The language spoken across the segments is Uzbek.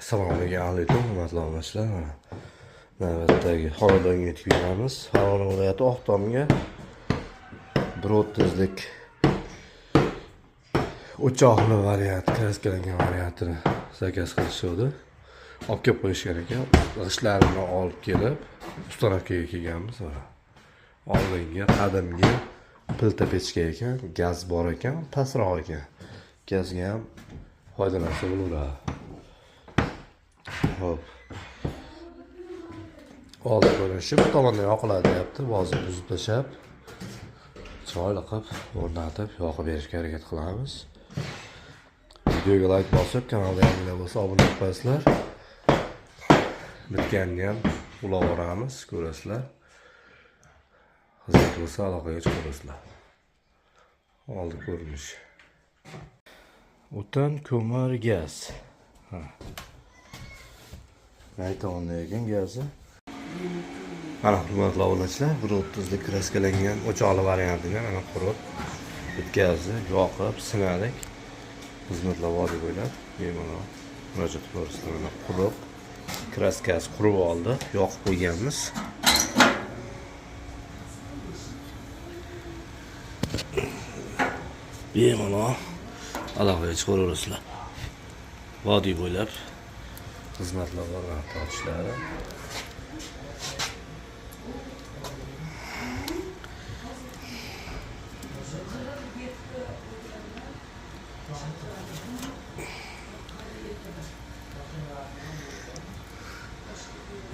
Assalomu alaykum, hurmatli obunachilar. Navbatdagi xonadonga yetib kelamiz. Farg'ona viloyati Oqtomga 130lik o'choqli variant, kraskalangan variantini zakaz qilishdi. Olib kelib qo'yishgan ekan. G'ishtlarini olib kelib, ustanovkaga kelganmiz. Oldingi qadimgi pilta pechka ekan, gaz bor ekan, pastroq ekan. Gazga ham foydalansa bo'laveradi. Hop. Oldi ko'rinishi bu tomondan yoqiladi deyapti. Hozir buzib tashlab, chiroyli qilib o'rnatib, yoqib berishga harakat qilamiz. Videoga like bosib, kanalga yangilar bo'lsa obuna bo'lib qo'yasizlar. Bitganini ham ulab boramiz, ko'rasizlar. Xizmat bo'lsa aloqaga chiqasizlar. Oldi ko'rinish. O'tin, ko'mir, gaz. Aytolmay ekan gazi. Mana hurmatli obunachilar, 130lik kraskalangan o'choqli variantini mana qurib, bitkazdi, yoqib, sinadik. Xizmatlar vodiy bo'ylab bemalol murojaat qilasizlar. Mana qurib, kraskasi qurib oldi, yoqib qo'yganmiz. Bemalol aloqaga chiqaverasizlar. Vodiy bo'ylab xizmatlar bor tortishlari.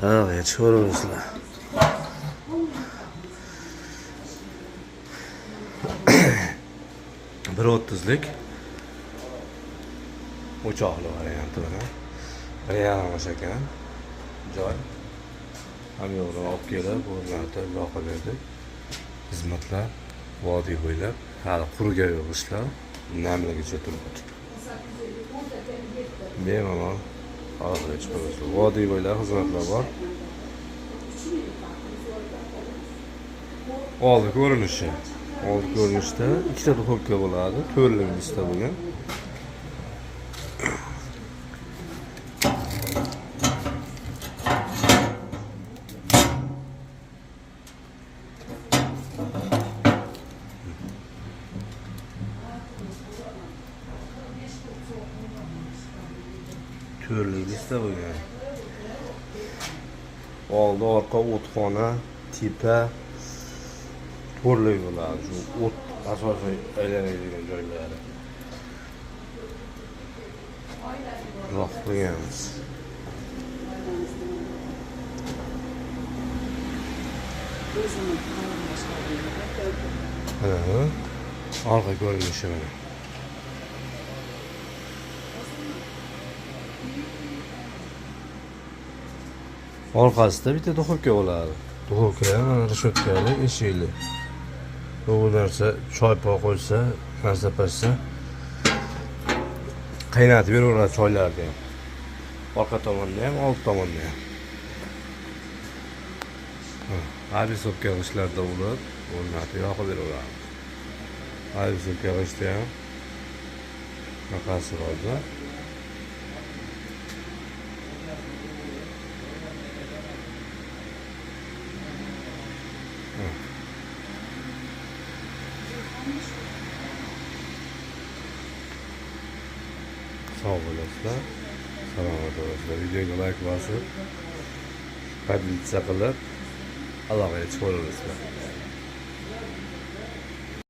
Evet, çoğuruzlar. 130lik o'choqli varianti bilan realamas ekan. Joy hamyoqni olib kelib, o'rnatib, yoqib berdik. Xizmatlar vodiy bo'ylab hali qurga yo'q ishlar, namligicha turibdi. Bemalol aloqaga chiqamiz. Vodiy bo'ylab xizmatlar bor. Oldi ko'rinishi. Oldi ko'rinishda ikkita duxovka bo'ladi, to'rtligimizda bo'lgan. To'rtligimizda bo'lgan. Oldi, orqa o'txona, tepa to'rtlik bo'ladi. Shu o't asosiy aylanadigan joylari. Yo'q qo'yamiz. Orqa ko'rinishi mana. Orqasida bitta duxovka bo'ladi. Duxovka ham mana reshotkali, eshikli. Bu narsa choy poy qo'ysa, narsa pashsa qaynatib beraveradi choylarni ham. Orqa tomonda ham, old tomonda ham. Abisovka g'ishtlarda bo'lib, o'rnatib yoqib beraveradi. Abisovka g'ishti ham maqasi borda. Sağ olasizlar, salomat bo'lasizlar. Videoga like bosib, podpisa qilib, aloqaga chiqaverasizlar.